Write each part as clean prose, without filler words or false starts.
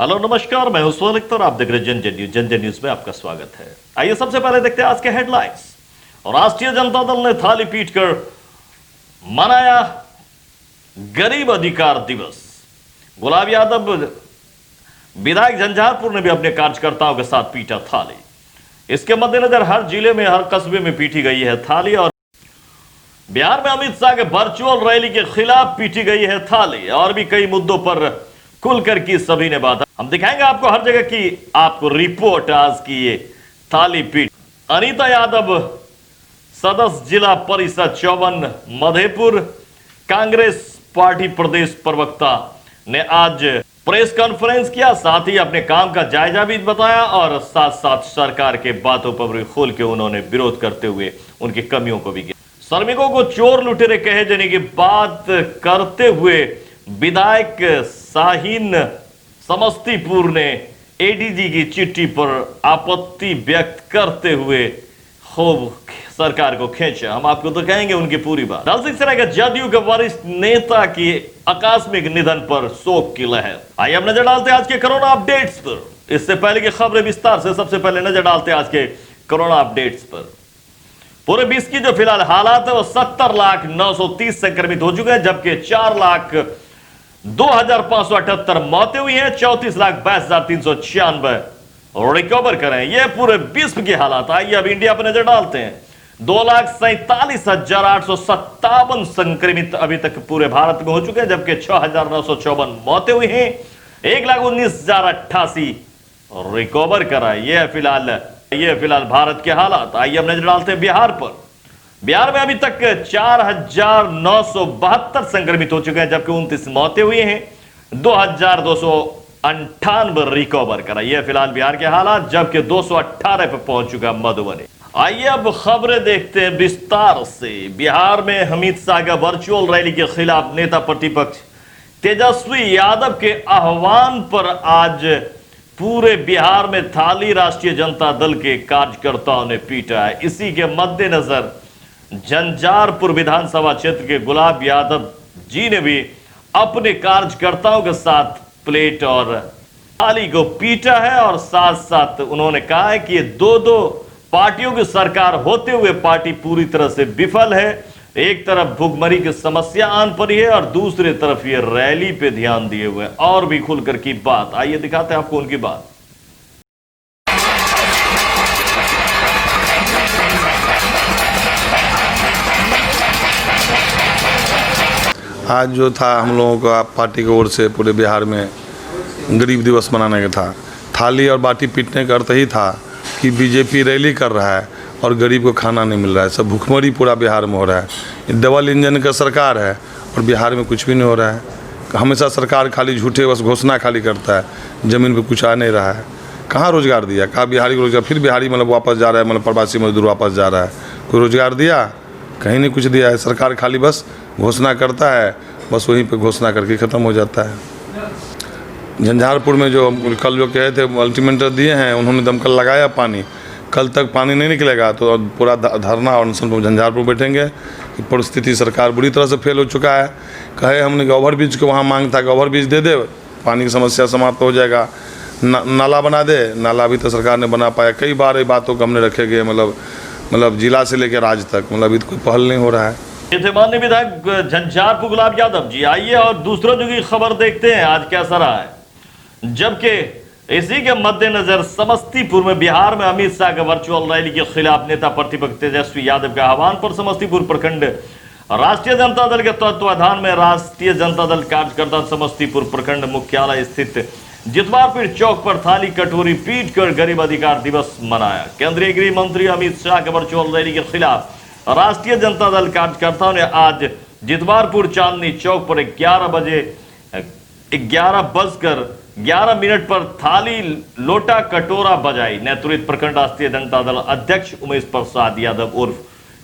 Hello नमस्कार, मैं हूं सुअल अख्तर, आप देख रहे हैं जन जन न्यूज में आपका स्वागत है। आइए सबसे पहले देखते हैं आज के हेडलाइंस। राष्ट्रीय जनता दल ने थाली पीटकर मनाया गरीब अधिकार दिवस। गुलाब यादव विधायक झंझारपुर ने भी अपने कार्यकर्ताओं के साथ पीटा थाली। इसके मद्देनजर हर जिले में, हर कस्बे में पीटी गई है थाली। और बिहार में अमित शाह के वर्चुअल रैली के खिलाफ पीटी गई है थाली। और भी कई मुद्दों पर खुलकर की सभी ने बात। हम दिखाएंगे आपको हर जगह की आपको रिपोर्ट आज की ये थाली पीट। अनीता यादव सदस्य जिला परिषद 54 मधेपुर कांग्रेस पार्टी प्रदेश प्रवक्ता ने आज प्रेस कॉन्फ्रेंस किया, साथ ही अपने काम का जायजा भी बताया और साथ साथ सरकार के बातों पर भी खोल के उन्होंने विरोध करते हुए उनकी कमियों को भी किया। श्रमिकों को चोर लुटेरे कहे जाने की बात करते हुए विधायक शाहीन समस्तीपुर ने एडीजी की चिट्ठी पर आपत्ति व्यक्त करते हुए खूब सरकार को खींचा। हम आपको तो कहेंगे उनकी पूरी बात। दलसिंहसराय के जदयू के वरिष्ठ नेता की आकस्मिक निधन पर शोक की लहर। आइए अब नजर डालते हैं आज के कोरोना अपडेट्स पर। इससे पहले की खबरें विस्तार से, सबसे पहले नजर डालते हैं आज के कोरोना अपडेट्स पर। पूरे विश्व की जो फिलहाल हालात है वो 70,930 संक्रमित हो चुके हैं, जबकि 4,02,578 मौतें हुई हैं। 34,22,396 रिकवर करें। ये पूरे विश्व की हालात। आइए अब इंडिया पर नजर डालते हैं। 2,47,857 संक्रमित अभी तक पूरे भारत में हो चुके हैं, जबकि 6,954 मौतें हुई हैं। 1,19,088 रिकवर करा। ये फिलहाल भारत के हालात। आइए अब नजर डालते हैं बिहार पर। बिहार में अभी तक 4,972 संक्रमित हो चुके हैं, जबकि 29 मौतें हुई हैं। 2,298 रिकवर करा। यह फिलहाल बिहार के हालात, जबकि 218 पे पहुंच चुका मधुबनी। आइए अब खबरें देखते हैं विस्तार से। बिहार में अमित शाह का वर्चुअल रैली के खिलाफ नेता प्रतिपक्ष तेजस्वी यादव के आह्वान पर आज पूरे बिहार में थाली राष्ट्रीय जनता दल के कार्यकर्ताओं ने पीटा है। इसी के मद्देनजर झंझारपुर विधानसभा क्षेत्र के गुलाब यादव जी ने भी अपने कार्यकर्ताओं के साथ प्लेट और थाली को पीटा है। और साथ साथ उन्होंने कहा है कि ये दो पार्टियों की सरकार होते हुए पार्टी पूरी तरह से विफल है। एक तरफ भुखमरी की समस्या आन पड़ी है और दूसरी तरफ ये रैली पे ध्यान दिए हुए और भी खुलकर की बात। आइए दिखाते हैं आपको उनकी बात। आज जो था हम लोगों का पार्टी की ओर से पूरे बिहार में गरीब दिवस मनाने का था। थाली और बाटी पीटने का अर्थ ही था कि बीजेपी रैली कर रहा है और गरीब को खाना नहीं मिल रहा है। सब भुखमरी पूरा बिहार में हो रहा है। डबल इंजन का सरकार है और बिहार में कुछ भी नहीं हो रहा है। हमेशा सरकार खाली झूठे बस घोषणा खाली करता है, ज़मीन पे कुछ आ नहीं रहा है। कहाँ रोजगार दिया? कहाँ बिहारी को रोजगार? फिर बिहारी मतलब वापस जा रहा है, मतलब प्रवासी मजदूर वापस जा रहा है। कोई रोजगार दिया? कहीं नहीं कुछ दिया है। सरकार खाली बस घोषणा करता है, बस वहीं पे घोषणा करके ख़त्म हो जाता है। झंझारपुर में जो कल जो कहे थे अल्टीमेटम दिए हैं, उन्होंने दमकल लगाया पानी। कल तक पानी नहीं निकलेगा तो पूरा धरना और अनशन पर झंझारपुर बैठेंगे कि परिस्थिति सरकार बुरी तरह से फेल हो चुका है। कहे हमने ओवरब्रिज को वहाँ मांग था कि ओवरब्रिज दे दे, पानी की समस्या समाप्त हो जाएगा। नाला बना दे, नाला अभी तक सरकार ने बना पाया। कई बार ये बातों को हमने रखे गए, मतलब जिला से लेकर राज्य तक, मतलब अभी कोई पहल नहीं हो रहा है। ये थे माननीय विधायक झंझारपुर गुलाब यादव जी। आइए और दूसरों की खबर देखते हैं आज कैसा रहा है। जबकि इसी के मद्देनजर समस्तीपुर में बिहार में अमित शाह के वर्चुअल रैली के खिलाफ नेता प्रतिपक्ष तेजस्वी यादव के आह्वान पर समस्तीपुर प्रखंड राष्ट्रीय जनता दल के तत्वाधान में राष्ट्रीय जनता दल कार्यकर्ता समस्तीपुर प्रखंड मुख्यालय स्थित जितवारपुर चौक पर थाली कटोरी पीट कर गरीब अधिकार दिवस मनाया। केंद्रीय गृह मंत्री अमित शाह के वर्चुअल रैली के खिलाफ राष्ट्रीय जनता दल कार्यकर्ताओं ने आज जितवारपुर चांदनी चौक पर 11:11 पर थाली लोटा कटोरा बजाई। नेतृत्व प्रखंड राष्ट्रीय जनता दल अध्यक्ष उमेश प्रसाद यादव उर्फ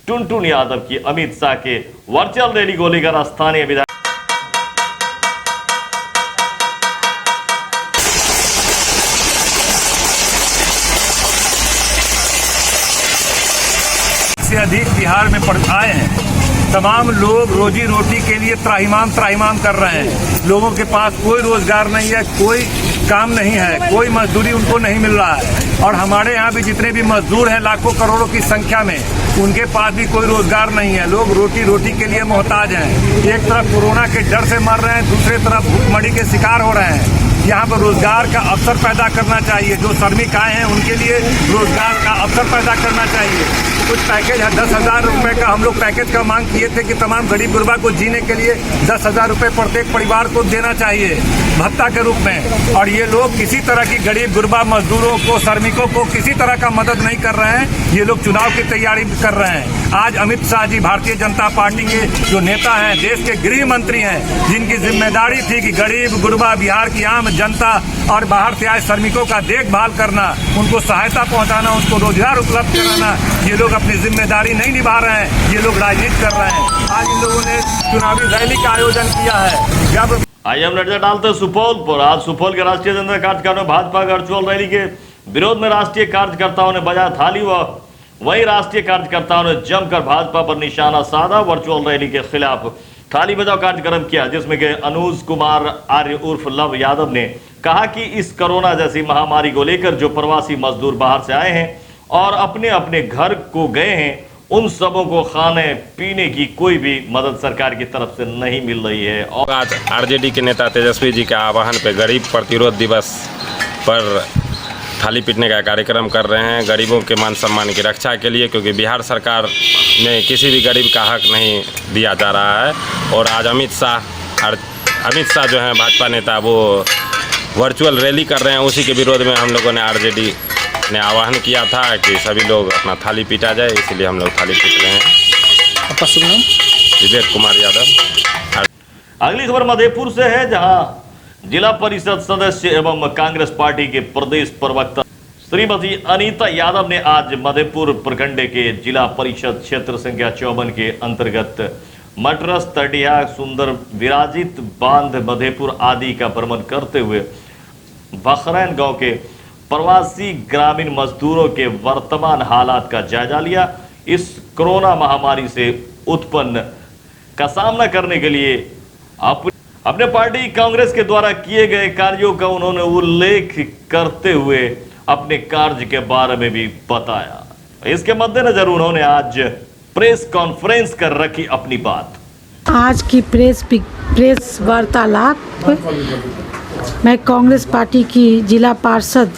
टुनटुन यादव की अमित शाह के वर्चुअल रैली को लेकर स्थानीय विधायक से अधिक बिहार में आए हैं। तमाम लोग रोजी रोटी के लिए त्राहिमाम कर रहे हैं। लोगों के पास कोई रोजगार नहीं है, कोई काम नहीं है, कोई मजदूरी उनको नहीं मिल रहा है। और हमारे यहाँ भी जितने भी मजदूर हैं लाखों करोड़ों की संख्या में, उनके पास भी कोई रोजगार नहीं है। लोग रोटी के लिए मोहताज हैं। एक तरफ कोरोना के डर से मर रहे हैं, दूसरे तरफ भूखमरी के शिकार हो रहे हैं। यहाँ पर रोजगार का अवसर पैदा करना चाहिए। जो श्रमिक आए हैं उनके लिए रोजगार का अवसर पैदा करना चाहिए। कुछ पैकेज है, 10,000 रुपये का हम लोग पैकेज का मांग किए थे कि तमाम गरीब गुरबा को जीने के लिए 10,000 रुपये प्रत्येक परिवार को देना चाहिए भत्ता के रूप में। और ये लोग किसी तरह की गरीब गुरबा मजदूरों को, श्रमिकों को किसी तरह का मदद नहीं कर रहे हैं। ये लोग चुनाव की तैयारी कर रहे हैं। आज अमित शाह जी भारतीय जनता पार्टी के जो नेता हैं, देश के गृह मंत्री हैं, जिनकी जिम्मेदारी थी कि गरीब गुरबा बिहार की आम जनता और बाहर से आए श्रमिकों का देखभाल करना, उनको सहायता पहुंचाना, उनको रोजगार उपलब्ध कराना, ये लोग अपनी जिम्मेदारी नहीं निभा रहे हैं। ये लोग राजनीति कर रहे हैं। आज इन लोगों ने चुनावी रैली का आयोजन किया है। जब आइए हम नजर डालते हैं सुपौल पर। आज सुपौल के राष्ट्रीय जनता कार्यकर्ताओं ने भाजपा वर्चुअल रैली के विरोध में राष्ट्रीय कार्यकर्ताओं ने बजाया थाली व वहीं राष्ट्रीय कार्यकर्ताओं ने जमकर भाजपा पर निशाना साधा। वर्चुअल रैली के खिलाफ थाली बजाओ कार्यक्रम किया, जिसमें के अनुज कुमार आर्य उर्फ लव यादव ने कहा कि इस कोरोना जैसी महामारी को लेकर जो प्रवासी मजदूर बाहर से आए हैं और अपने अपने घर को गए हैं, उन सबों को खाने पीने की कोई भी मदद सरकार की तरफ से नहीं मिल रही है। और आज आरजेडी के नेता तेजस्वी जी के आह्वान पे गरीब प्रतिरोध दिवस पर थाली पीटने का कार्यक्रम कर रहे हैं, गरीबों के मान सम्मान की रक्षा के लिए, क्योंकि बिहार सरकार में किसी भी गरीब का हक नहीं दिया जा रहा है। और आज अमित शाह जो हैं भाजपा नेता, वो वर्चुअल रैली कर रहे हैं। उसी के विरोध में हम लोगों ने आरजेडी ने आह्वान किया था कि सभी लोग अपना थाली पीटा जाए, इसलिए हम लोग थाली पीट रहे हैं। आपका शुभ नाम? विवेक कुमार यादव। अगली खबर मधेपुर से है, जहां जिला परिषद सदस्य एवं कांग्रेस पार्टी के प्रदेश प्रवक्ता श्रीमती अनीता यादव ने आज मधेपुर प्रखंड के जिला परिषद क्षेत्र संख्या 54 के अंतर्गत मटरस, तटिया, सुंदर विराजित बांध, मधेपुर आदि का भ्रमण करते हुए बखरैन गांव के प्रवासी ग्रामीण मजदूरों के वर्तमान हालात का जायजा लिया। इस कोरोना महामारी से उत्पन्न का सामना करने के लिए अपने पार्टी कांग्रेस के द्वारा किए गए कार्यों का उन्होंने उल्लेख करते हुए अपने कार्य के बारे में भी बताया। इसके मद्देनजर उन्होंने आज प्रेस कॉन्फ्रेंस कर रखी अपनी बात। आज की प्रेस वार्तालाप मैं कांग्रेस पार्टी की जिला पार्षद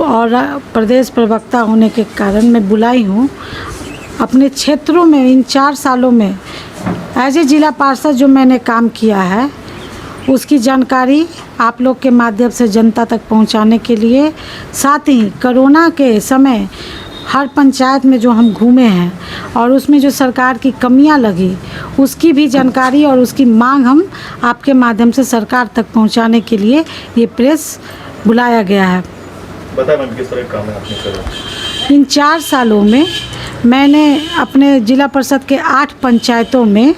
और प्रदेश प्रवक्ता होने के कारण मैं बुलाई हूँ। अपने क्षेत्रों में इन 4 सालों में एज ए जिला पार्षद जो मैंने काम किया है, उसकी जानकारी आप लोग के माध्यम से जनता तक पहुंचाने के लिए, साथ ही कोरोना के समय हर पंचायत में जो हम घूमे हैं और उसमें जो सरकार की कमियां लगी, उसकी भी जानकारी और उसकी मांग हम आपके माध्यम से सरकार तक पहुंचाने के लिए ये प्रेस बुलाया गया है। बताएं मैम, किस तरह काम है आपने करा? इन 4 सालों में मैंने अपने जिला परिषद के 8 पंचायतों में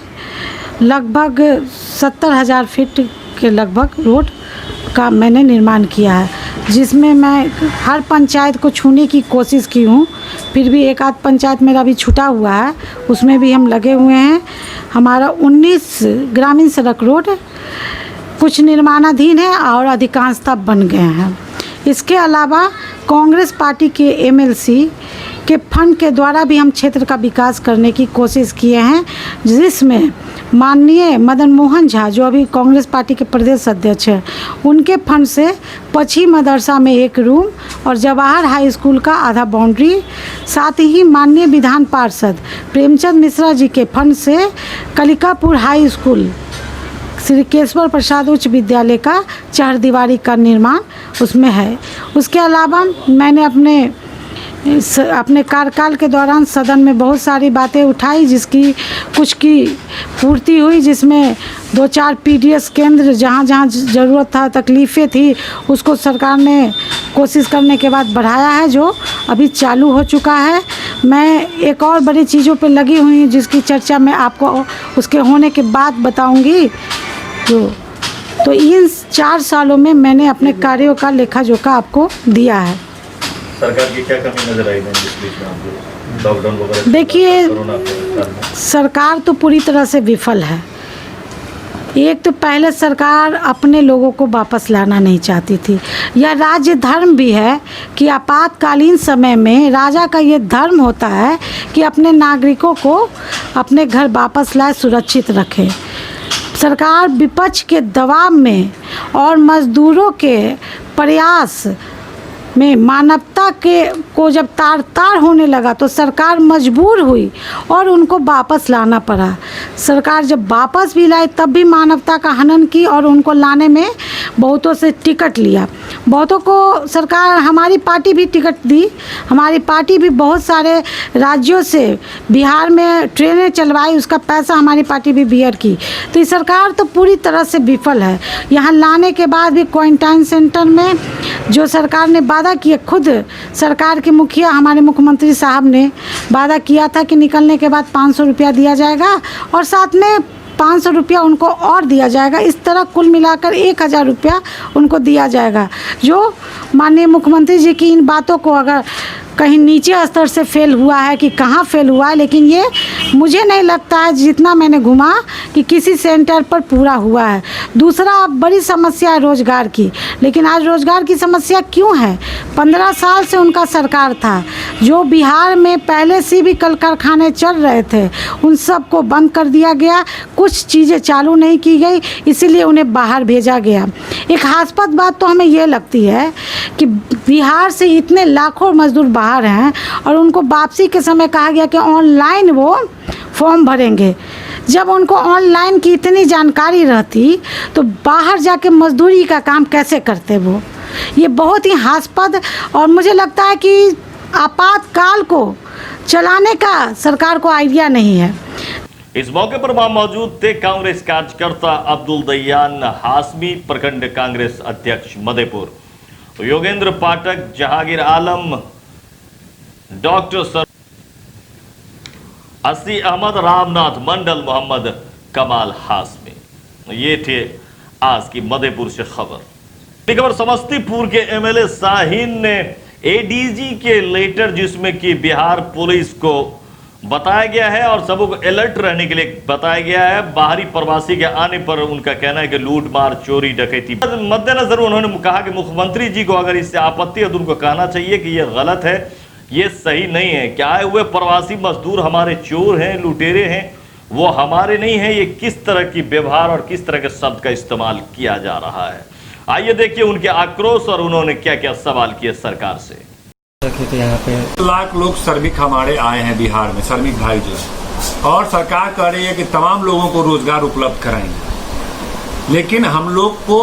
लगभग 70,000 फीट के लगभग रोड का मैंने निर्माण किया है, जिसमें मैं हर पंचायत को छूने की कोशिश की हूँ। फिर भी एक आध पंचायत मेरा भी छूटा हुआ है, उसमें भी हम लगे हुए हैं। हमारा 19 ग्रामीण सड़क रोड कुछ निर्माणाधीन है और अधिकांशतः बन गए हैं। इसके अलावा कांग्रेस पार्टी के एमएलसी के फंड के द्वारा भी हम क्षेत्र का विकास करने की कोशिश किए हैं, जिसमें माननीय मदन मोहन झा जो अभी कांग्रेस पार्टी के प्रदेश अध्यक्ष हैं, उनके फंड से पछी मदरसा में 1 रूम और जवाहर हाई स्कूल का आधा बाउंड्री, साथ ही माननीय विधान पार्षद प्रेमचंद मिश्रा जी के फंड से कलिकापुर हाई स्कूल, श्री केशवर प्रसाद उच्च विद्यालय का 4 दीवारी का निर्माण उसमें है। उसके अलावा मैंने अपने कार्यकाल के दौरान सदन में बहुत सारी बातें उठाई, जिसकी कुछ की पूर्ति हुई, जिसमें 2-4 पीडीएस केंद्र जहाँ जहाँ ज़रूरत था, तकलीफ़ें थी, उसको सरकार ने कोशिश करने के बाद बढ़ाया है, जो अभी चालू हो चुका है। मैं एक और बड़ी चीज़ों पे लगी हुई हूँ, जिसकी चर्चा मैं आपको उसके होने के बाद बताऊँगी। तो इन 4 सालों में मैंने अपने कार्यों का लेखा जोखा आपको दिया है। सरकार की क्या कमी नजर आई जिस बीच में आपको लॉकडाउन वगैरह? देखिए, सरकार तो पूरी तरह से विफल है। एक तो पहले सरकार अपने लोगों को वापस लाना नहीं चाहती थी। यह राज्य धर्म भी है कि आपातकालीन समय में राजा का ये धर्म होता है कि अपने नागरिकों को अपने घर वापस लाए, सुरक्षित रखे। सरकार विपक्ष के दबाव में और मजदूरों के प्रयास में मानवता को जब तार तार होने लगा तो सरकार मजबूर हुई और उनको वापस लाना पड़ा। सरकार जब वापस भी लाई तब भी मानवता का हनन की और उनको लाने में बहुतों से टिकट लिया। बहुतों को सरकार, हमारी पार्टी भी टिकट दी। हमारी पार्टी भी बहुत सारे राज्यों से बिहार में ट्रेनें चलवाई, उसका पैसा हमारी पार्टी भी बियर की। तो ये सरकार तो पूरी तरह से विफल है। यहाँ लाने के बाद भी क्वारंटाइन सेंटर में जो सरकार ने वादा किया, खुद सरकार के मुखिया हमारे मुख्यमंत्री साहब ने वादा किया था कि निकलने के बाद 500 रुपया दिया जाएगा और साथ में 500 रुपया उनको और दिया जाएगा। इस तरह कुल मिलाकर 1000 रुपया उनको दिया जाएगा। जो माननीय मुख्यमंत्री जी की इन बातों को अगर कहीं नीचे स्तर से फेल हुआ है कि कहाँ फेल हुआ है, लेकिन ये मुझे नहीं लगता है जितना मैंने घुमा कि किसी सेंटर पर पूरा हुआ है। दूसरा बड़ी समस्या है रोज़गार की, लेकिन आज रोज़गार की समस्या क्यों है? 15 साल से उनका सरकार था। जो बिहार में पहले से भी कल कारखाने चल रहे थे उन सब को बंद कर दिया गया, कुछ चीज़ें चालू नहीं की गई, इसीलिए उन्हें बाहर भेजा गया। एक हास्पद बात तो हमें ये लगती है कि बिहार से इतने लाखों मजदूर बाहर हैं और उनको वापसी के समय कहा गया कि ऑनलाइन वो फॉर्म भरेंगे। जब उनको ऑनलाइन की इतनी जानकारी रहती तो बाहर जाके मजदूरी का काम कैसे करते वो? ये बहुत ही हास्पद, और मुझे लगता है कि आपातकाल को चलाने का सरकार को आइडिया नहीं है। इस मौके पर वहां मौजूद थे कांग्रेस कार्यकर्ता अब्दुल दयान हाशमी, प्रखंड कांग्रेस अध्यक्ष मधेपुर, योगेंद्र पाठक, जहांगीर आलम, डॉक्टर सर अस्सी अहमद, रामनाथ मंडल, मोहम्मद कमाल हाशमी। ये थे आज की मधेपुर से खबर। समस्तीपुर के एमएलए शाहीन ने एडीजी के लेटर, जिसमें कि बिहार पुलिस को बताया गया है और सबको अलर्ट रहने के लिए बताया गया है। बाहरी प्रवासी के आने पर उनका कहना है कि लूट मार, चोरी, डकैती मद्देनजर उन्होंने कहा कि मुख्यमंत्री जी को अगर इससे आपत्ति है तो उनको कहना चाहिए कि यह गलत है, ये सही नहीं है। क्या आए हुए प्रवासी मजदूर हमारे चोर हैं, लुटेरे हैं, वो हमारे नहीं है। ये किस तरह की व्यवहार और किस तरह के शब्द का इस्तेमाल किया जा रहा है, आइए देखिए उनके आक्रोश और उन्होंने क्या क्या सवाल किए सरकार से। यहाँ पे लाख लोग श्रमिक हमारे आए हैं बिहार में, श्रमिक भाई जो है, और सरकार कह रही है कि तमाम लोगों को रोजगार उपलब्ध कराएंगे। लेकिन हम लोग को,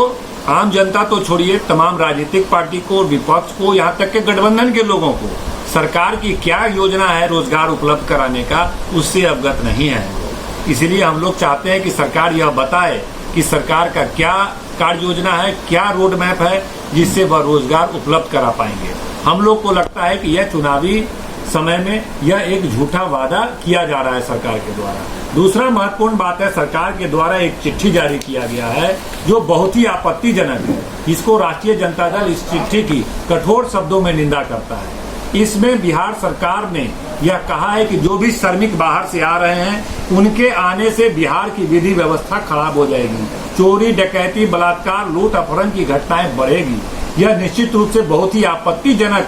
आम जनता तो छोड़िए, तमाम राजनीतिक पार्टी को, विपक्ष को, यहाँ तक के गठबंधन के लोगों को सरकार की क्या योजना है रोजगार उपलब्ध कराने का, उससे अवगत नहीं है। इसलिए हम लोग चाहते हैं कि सरकार यह बताए कि सरकार का क्या कार्य योजना है, क्या रोड मैप है, जिससे वह रोजगार उपलब्ध करा पाएंगे। हम लोग को लगता है कि यह चुनावी समय में यह एक झूठा वादा किया जा रहा है सरकार के द्वारा। दूसरा महत्वपूर्ण बात है, सरकार के द्वारा एक चिट्ठी जारी किया गया है जो बहुत ही आपत्तिजनक है। इसको राष्ट्रीय जनता दल इस चिट्ठी की कठोर शब्दों में निंदा करता है। इसमें बिहार सरकार ने यह कहा है कि जो भी श्रमिक बाहर से आ रहे हैं उनके आने से बिहार की विधि व्यवस्था खराब हो जाएगी, चोरी, डकैती, बलात्कार, लूट, अपहरण की घटनाएं बढ़ेगी। यह निश्चित रूप से बहुत ही आपत्तिजनक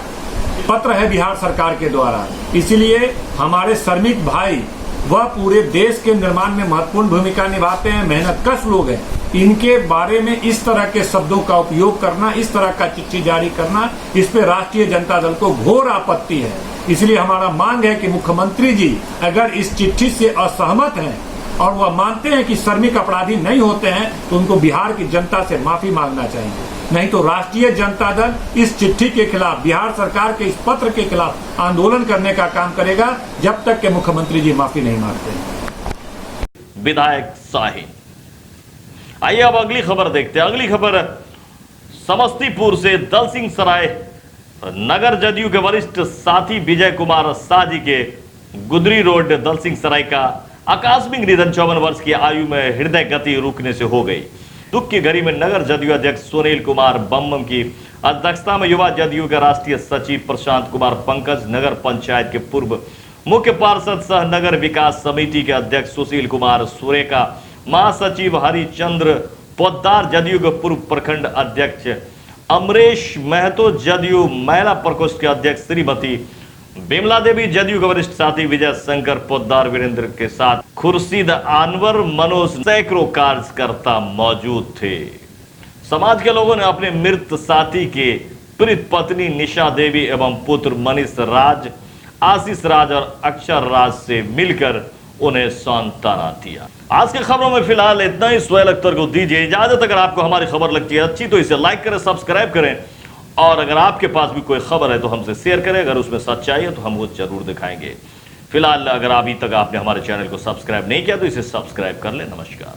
पत्र है बिहार सरकार के द्वारा। इसलिए हमारे श्रमिक भाई वह पूरे देश के निर्माण में महत्वपूर्ण भूमिका निभाते हैं, मेहनतकश लोग हैं। इनके बारे में इस तरह के शब्दों का उपयोग करना, इस तरह का चिट्ठी जारी करना, इस पे राष्ट्रीय जनता दल को घोर आपत्ति है। इसलिए हमारा मांग है कि मुख्यमंत्री जी अगर इस चिट्ठी से असहमत हैं और वह मानते हैं कि श्रमिक अपराधी नहीं होते हैं तो उनको बिहार की जनता से माफी मांगना चाहिए। नहीं तो राष्ट्रीय जनता दल इस चिट्ठी के खिलाफ, बिहार सरकार के इस पत्र के खिलाफ आंदोलन करने का काम करेगा जब तक के मुख्यमंत्री जी माफी नहीं मांगते। विधायक शाहीन। आइए अब अगली खबर देखते हैं। अगली खबर समस्तीपुर से दलसिंह सराय नगर जदयू के वरिष्ठ साथी विजय कुमार शाह जी के गुदरी रोड दलसिंह सराय का आकस्मिक निधन 54 वर्ष की आयु में हृदय गति रुकने से हो गई। दुख की घड़ी में नगर जदयू अध्यक्ष सुनील कुमार बम्बम की अध्यक्षता में युवा जदयू के राष्ट्रीय सचिव प्रशांत कुमार पंकज, नगर पंचायत के पूर्व मुख्य पार्षद सह नगर विकास समिति के अध्यक्ष सुशील कुमार सुरेका महासचिव हरिचंद्र पोद्दार, जदयू के पूर्व प्रखंड अध्यक्ष अमरेश महतो, जदयू महिला प्रकोष्ठ के अध्यक्ष श्रीमती बिमला देवी, जदयू के वरिष्ठ साथी विजय शंकर पोद्दार, वीरेंद्र के साथ खुर्शीद अनवर, मनोज, सैकड़ों कार्यकर्ता मौजूद थे। समाज के लोगों ने अपने मृत साथी के प्रीत पत्नी निशा देवी एवं पुत्र मनीष राज, आशीष राज और अक्षर राज से मिलकर उन्हें सांत्वना दिया। आज की खबरों में फिलहाल इतना ही। सुहेल अख्तर को दीजिए इजाजत। अगर आपको हमारी खबर लगती है अच्छी तो इसे लाइक करें, सब्सक्राइब करें, और अगर आपके पास भी कोई खबर है तो हमसे शेयर करें। अगर उसमें सच्चाई है तो हम वो जरूर दिखाएंगे। फिलहाल अगर अभी तक आपने हमारे चैनल को सब्सक्राइब नहीं किया तो इसे सब्सक्राइब कर लें। नमस्कार।